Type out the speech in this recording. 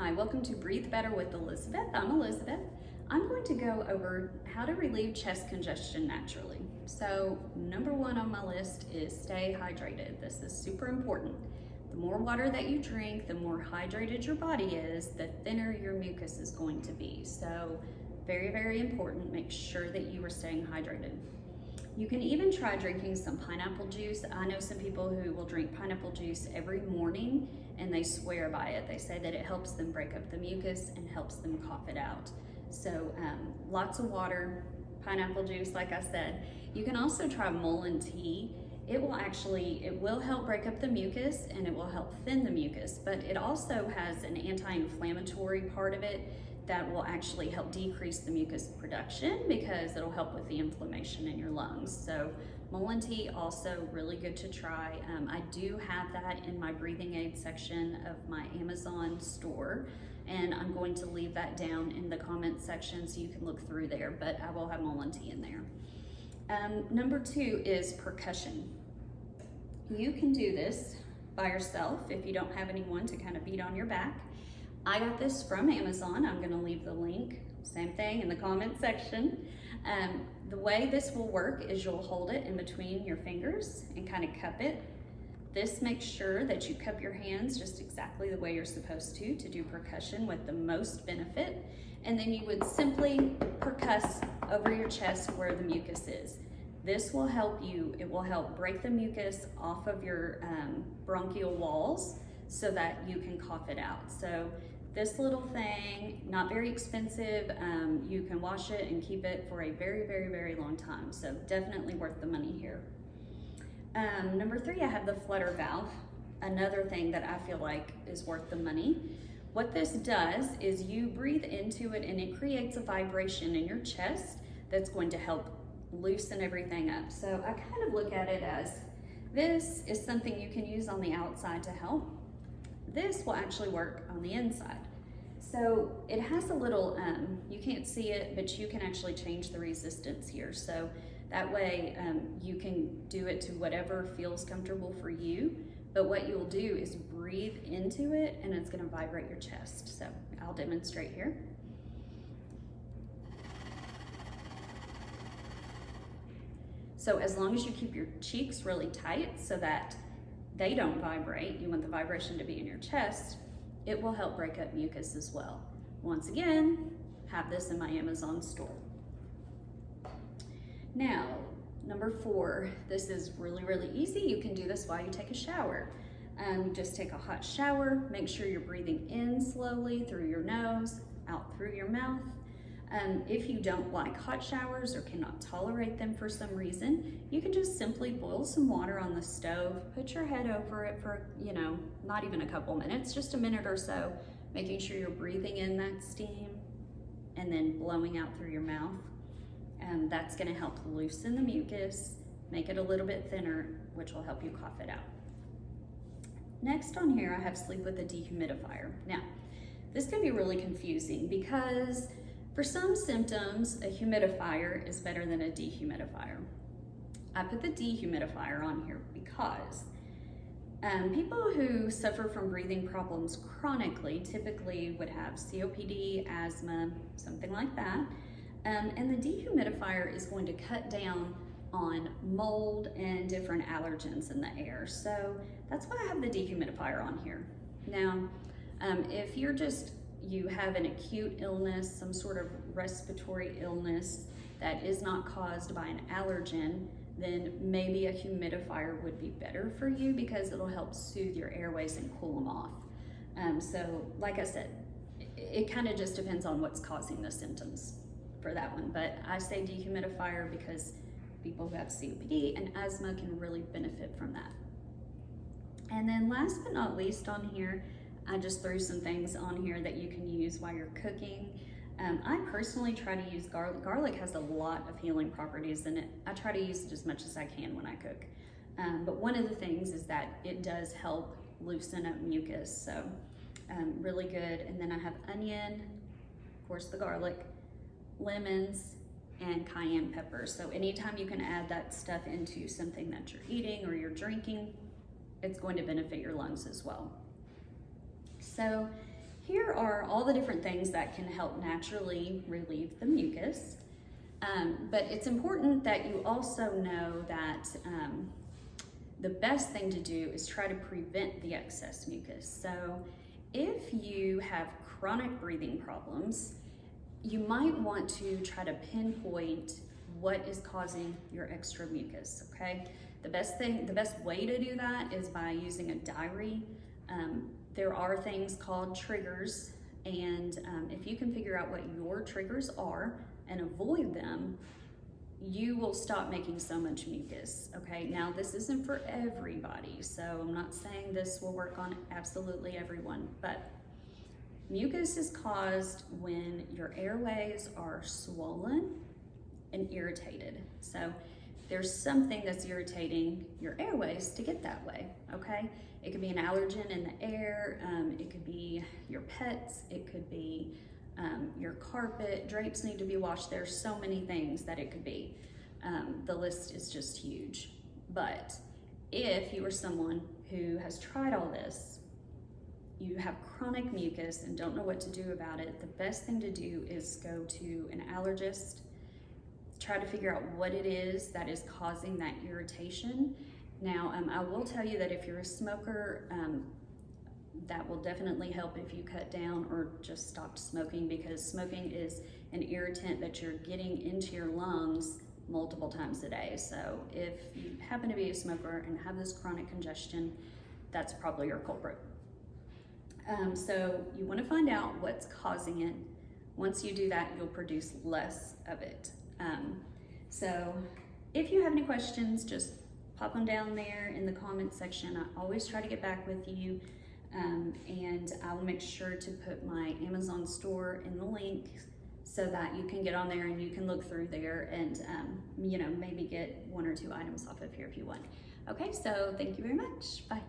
Hi, welcome to Breathe Better with Elizabeth. I'm Elizabeth. I'm going to go over how to relieve chest congestion naturally. So number one on my list is stay hydrated. This is super important. The more water that you drink, the more hydrated your body is, the thinner your mucus is going to be. So very, very important. Make sure that you are staying hydrated. You can even try drinking some pineapple juice. I know some people who will drink pineapple juice every morning and they swear by it. They say that it helps them break up the mucus and helps them cough it out. So lots of water, pineapple juice, like I said. You can also try mullein tea. It will help break up the mucus and it will help thin the mucus, but it also has an anti-inflammatory part of it that will actually help decrease the mucus production because it'll help with the inflammation in your lungs. So mullein tea, also really good to try. I do have that in my breathing aid section of my Amazon store, and I'm going to leave that down in the comment section so you can look through there, but I will have mullein tea in there. Number two is percussion. You can do this by yourself if you don't have anyone to kind of beat on your back. I got this from Amazon. I'm gonna leave the link, same thing, in the comment section. The way this will work is you'll hold it in between your fingers and kind of cup it. This makes sure that you cup your hands just exactly the way you're supposed to do percussion with the most benefit. And then you would simply percuss over your chest where the mucus is. This will help you, it will help break the mucus off of your bronchial walls so that you can cough it out. So this little thing, not very expensive, you can wash it and keep it for a very, very, very long time. So definitely worth the money here. Number three, I have the flutter valve. Another thing that I feel like is worth the money. What this does is you breathe into it and it creates a vibration in your chest that's going to help loosen everything up. So I kind of look at it as this is something you can use on the outside to help. This will actually work on the inside. So it has a little, you can't see it, but you can actually change the resistance here. So that way you can do it to whatever feels comfortable for you. But what you'll do is breathe into it and it's gonna vibrate your chest. So I'll demonstrate here. So as long as you keep your cheeks really tight so that they don't vibrate, you want the vibration to be in your chest, it will help break up mucus as well. Once again, have this in my Amazon store. Now, number four, this is really, really easy. You can do this while you take a shower. Just take a hot shower, make sure you're breathing in slowly through your nose, out through your mouth. If you don't like hot showers or cannot tolerate them for some reason, you can just simply boil some water on the stove, put your head over it for, not even a couple minutes, just a minute or so, making sure you're breathing in that steam and then blowing out through your mouth. That's gonna help loosen the mucus, make it a little bit thinner, which will help you cough it out. Next on here, I have sleep with a dehumidifier. Now, this can be really confusing because for some symptoms, a humidifier is better than a dehumidifier. I put the dehumidifier on here because people who suffer from breathing problems chronically typically would have COPD, asthma, something like that. And the dehumidifier is going to cut down on mold and different allergens in the air. So that's why I have the dehumidifier on here. Now, if you have an acute illness, some sort of respiratory illness that is not caused by an allergen, then maybe a humidifier would be better for you because it'll help soothe your airways and cool them off. So like I said, it kind of just depends on what's causing the symptoms for that one. But I say dehumidifier because people who have COPD and asthma can really benefit from that. And then last but not least on here, I just threw some things on here that you can use while you're cooking. I personally try to use garlic. Garlic has a lot of healing properties in it. I try to use it as much as I can when I cook. But one of the things is that it does help loosen up mucus, so really good. And then I have onion, of course the garlic, lemons, and cayenne pepper. So anytime you can add that stuff into something that you're eating or you're drinking, it's going to benefit your lungs as well. So here are all the different things that can help naturally relieve the mucus. But it's important that you also know that the best thing to do is try to prevent the excess mucus. So if you have chronic breathing problems, you might want to try to pinpoint what is causing your extra mucus, okay? The best way to do that is by using a diary. There are things called triggers, and if you can figure out what your triggers are and avoid them, you will stop making so much mucus, okay? Now, this isn't for everybody, so I'm not saying this will work on absolutely everyone, but mucus is caused when your airways are swollen and irritated. So there's something that's irritating your airways to get that way, okay? It could be an allergen in the air, it could be your pets, it could be your carpet, drapes need to be washed. There's so many things that it could be. The list is just huge. But if you are someone who has tried all this, you have chronic mucus and don't know what to do about it, the best thing to do is go to an allergist, try to figure out what it is that is causing that irritation. Now, I will tell you that if you're a smoker, that will definitely help if you cut down or just stop smoking, because smoking is an irritant that you're getting into your lungs multiple times a day. So if you happen to be a smoker and have this chronic congestion, that's probably your culprit. So you want to find out what's causing it. Once you do that, you'll produce less of it. So if you have any questions, just pop them down there in the comment section. I always try to get back with you. And I will make sure to put my Amazon store in the link so that you can get on there and you can look through there and, maybe get 1 or 2 items off of here if you want. Okay, so thank you very much. Bye.